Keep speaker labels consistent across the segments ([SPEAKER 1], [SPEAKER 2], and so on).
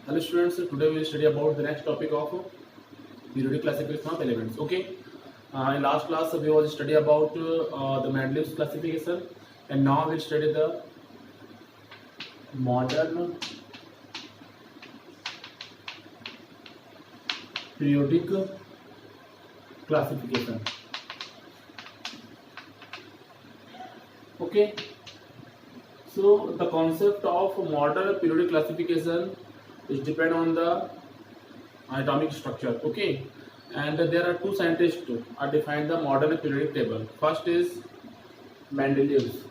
[SPEAKER 1] Hello students, today we will study about the next topic of periodic classification of elements. Okay, in last class we was study about the Mendeleev's classification, and now we study the modern periodic classification. Okay, so the concept of modern periodic classification is depend on the atomic structure. Okay, and there are two scientists who are defined the modern periodic table. First is Mendeleev's.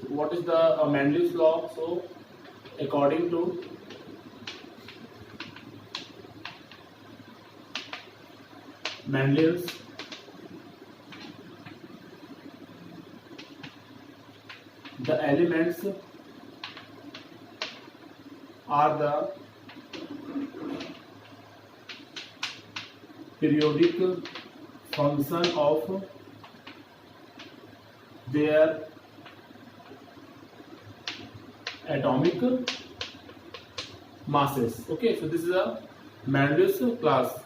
[SPEAKER 1] What is the Mendeleev's law? So according to Mendeleev's the elements are the periodic function of their atomic masses. Okay, so this is a Mendeleev's class,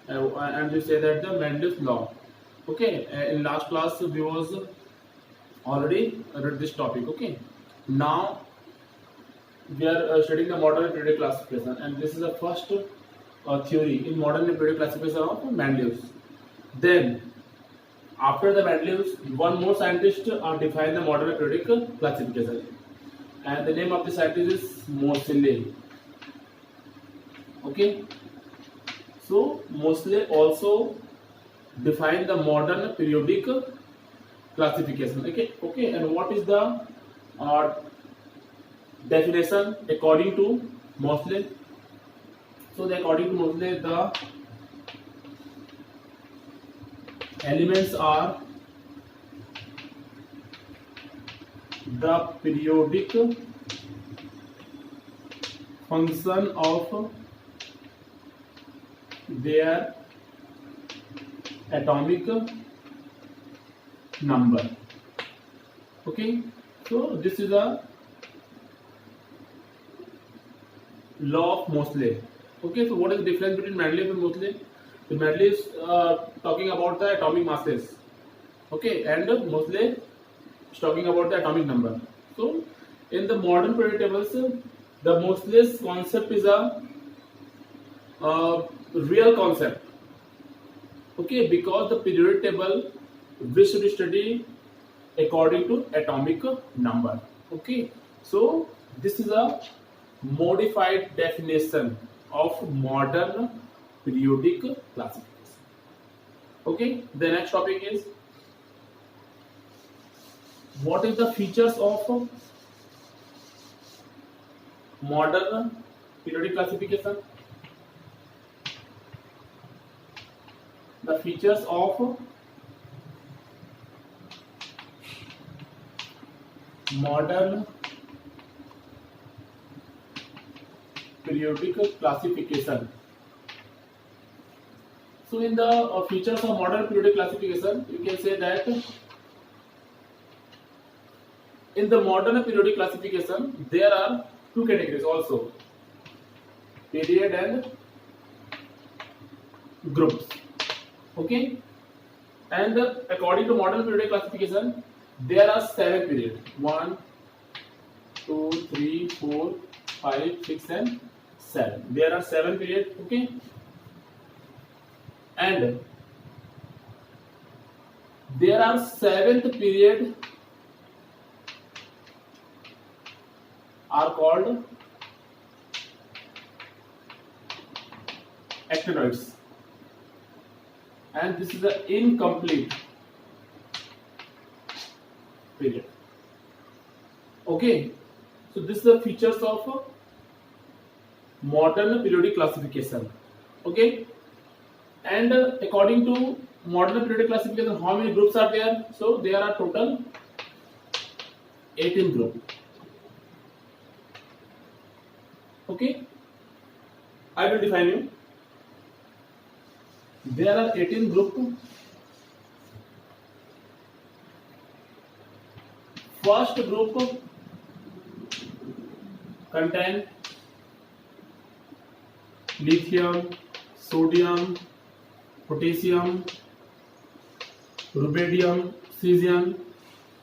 [SPEAKER 1] and we say that the Mendeleev's law. Okay, in last class we was already read this topic. Okay, now we are studying the modern periodic classification, and this is the first theory in modern periodic classification of Mendeleev's. Then after the Mendeleev's, one more scientist defined the modern periodic classification, and the name of the scientist is Moseley. Okay, so Moseley also defined the modern periodic classification. Okay, and what is the uh, definition according to Moseley? So, according to Moseley, the elements are the periodic function of their atomic number. Okay, so this is a law of Moseley. Okay, so what is the difference between Mendeleev and Moseley? The Mendeleev is talking about the atomic masses. Okay, and Moseley is talking about the atomic number. So, in the modern periodic tables, the Moseley's concept is a real concept. Okay, because the periodic table we should study according to atomic number. Okay, so this is a modified definition of modern periodic classification. Okay, the next topic is what is the features of modern periodic classification? The features of modern periodic classification. So, in the features of modern periodic classification, you can say that in the modern periodic classification, there are two categories also: period and groups. Okay, and according to modern periodic classification, there are 7 periods: 1, 2, 3, 4, 5, 6, and 7. There are 7 periods. Okay, and there are 7th period are called actinoids, and this is the incomplete period. Okay, so this is the features of modern periodic classification. Okay, and according to modern periodic classification, how many groups are there? So there are total 18 groups. Okay, I will define you. There are 18 groups first group contain lithium, sodium, potassium, rubidium, cesium.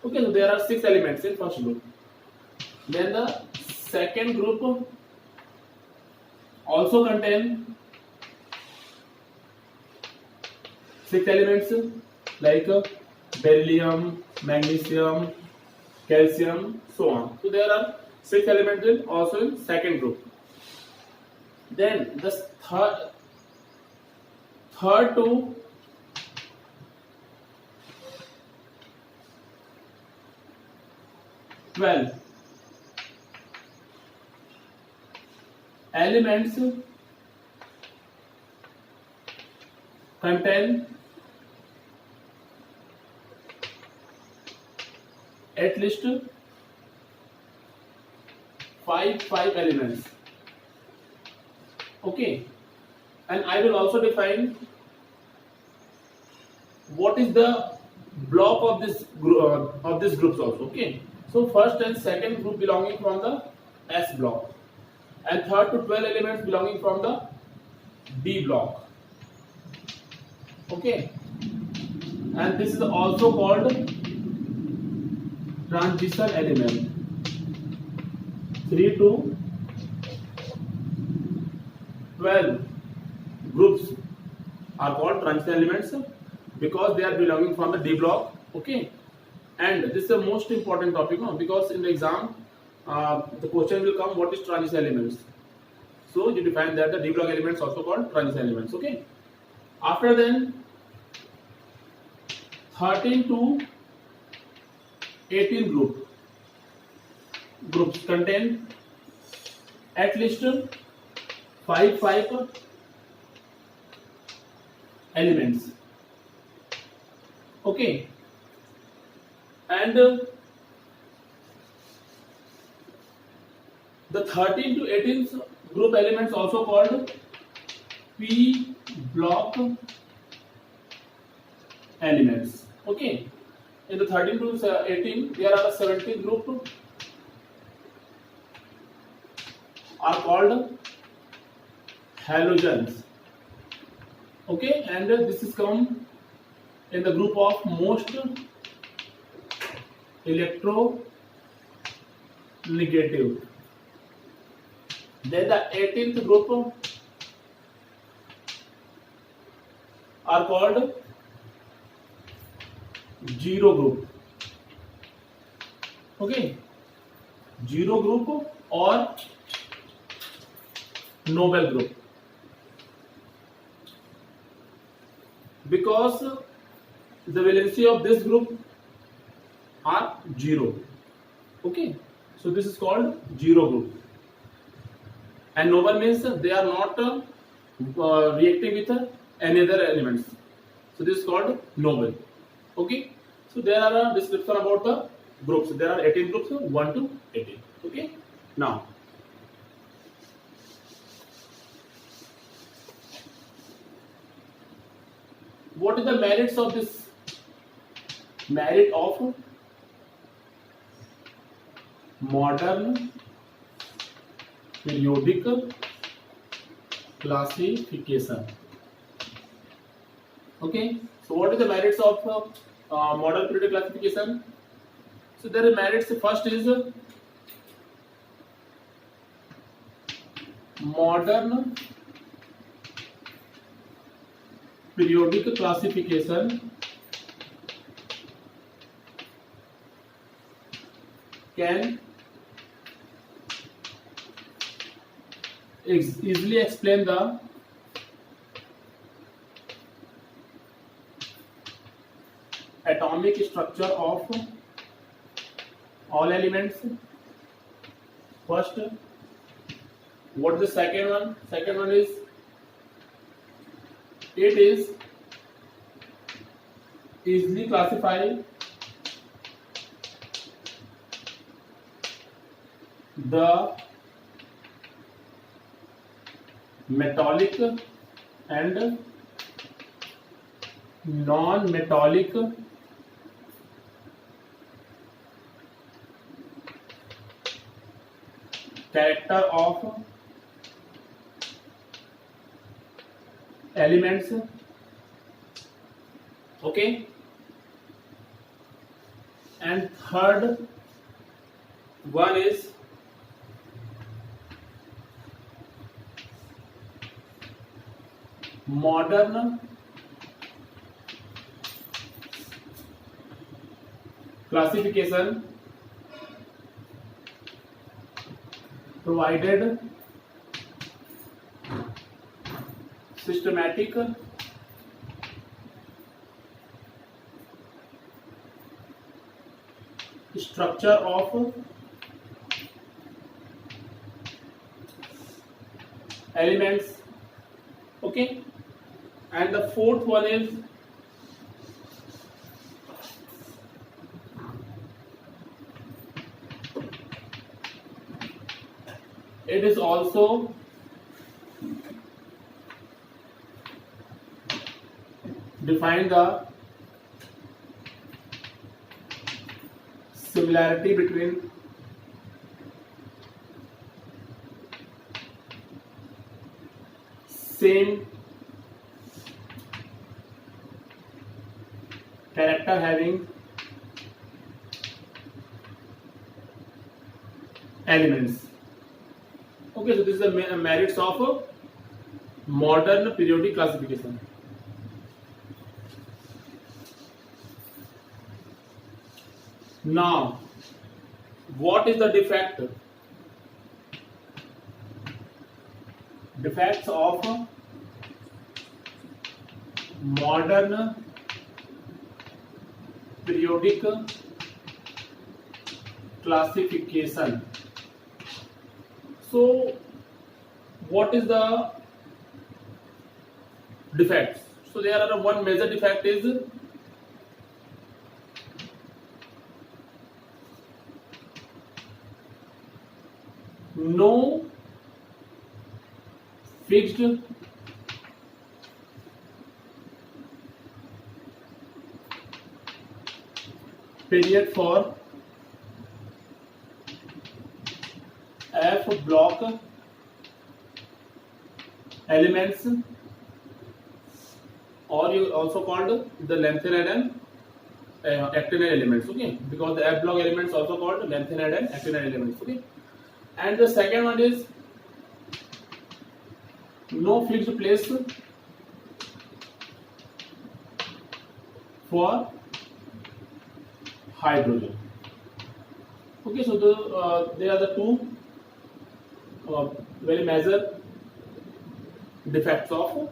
[SPEAKER 1] Okay, so there are 6 elements in first group. Then the second group also contain 6 elements like beryllium, magnesium, calcium, so on. So there are 6 elements in also in second group. Then the third to twelve elements contain at least 5 elements. Okay, and I will also define what is the block of this groups also. Okay, so first and second group belonging from the S block, and third to 12 elements belonging from the D block. Okay, and this is also called transition element. 3 to 12 groups are called transition elements because they are belonging from the D block. Okay, and this is the most important topic, because in the exam the question will come, what is transition elements? So you define that the D block elements also called transition elements. Okay, after then 13 to 18 groups contain at least 5 elements. Okay, and the 13 to 18 group elements also called P block elements. Okay, in the 13 to 18 there are 17 group are called halogens. Okay, and this is come in the group of most electronegative. Then the 18th group are called zero group. Okay, zero group or noble group, because the valency of this group are 0. Okay, so this is called zero group. And noble means they are not reacting with any other elements, so this is called noble. Okay, so there are a description about the groups. There are 18 groups, 1 to 18. Okay, now what is the merits of this? Merit of modern periodic classification. Okay, so what is the merits of modern periodic classification? So there are merits. First is modern periodic classification can easily explain the atomic structure of all elements. First, what is the second one? Second one is it is easily classified the metallic and non-metallic character of elements. Okay, and third one is modern classification provided systematic structure of elements. Okay, and the fourth one is it is also define the similarity between same character having elements. Okay, so this is the merits of modern periodic classification. Now, what is the defect? Defects of modern periodic classification. So, what is the defects? So, there are one major defect is no fixed period for F block elements, or you also called the lengthened and actinide elements. Okay, because the F block elements also called lengthened and actinide elements. Okay, and the second one is no fixed place for hydrogen. Okay, so they are the two very major defects of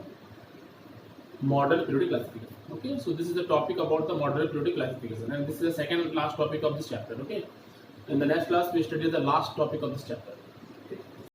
[SPEAKER 1] modern periodic classification. Okay, so this is the topic about the modern periodic classification, and this is the second last topic of this chapter. Okay, in the next class we study the last topic of this chapter.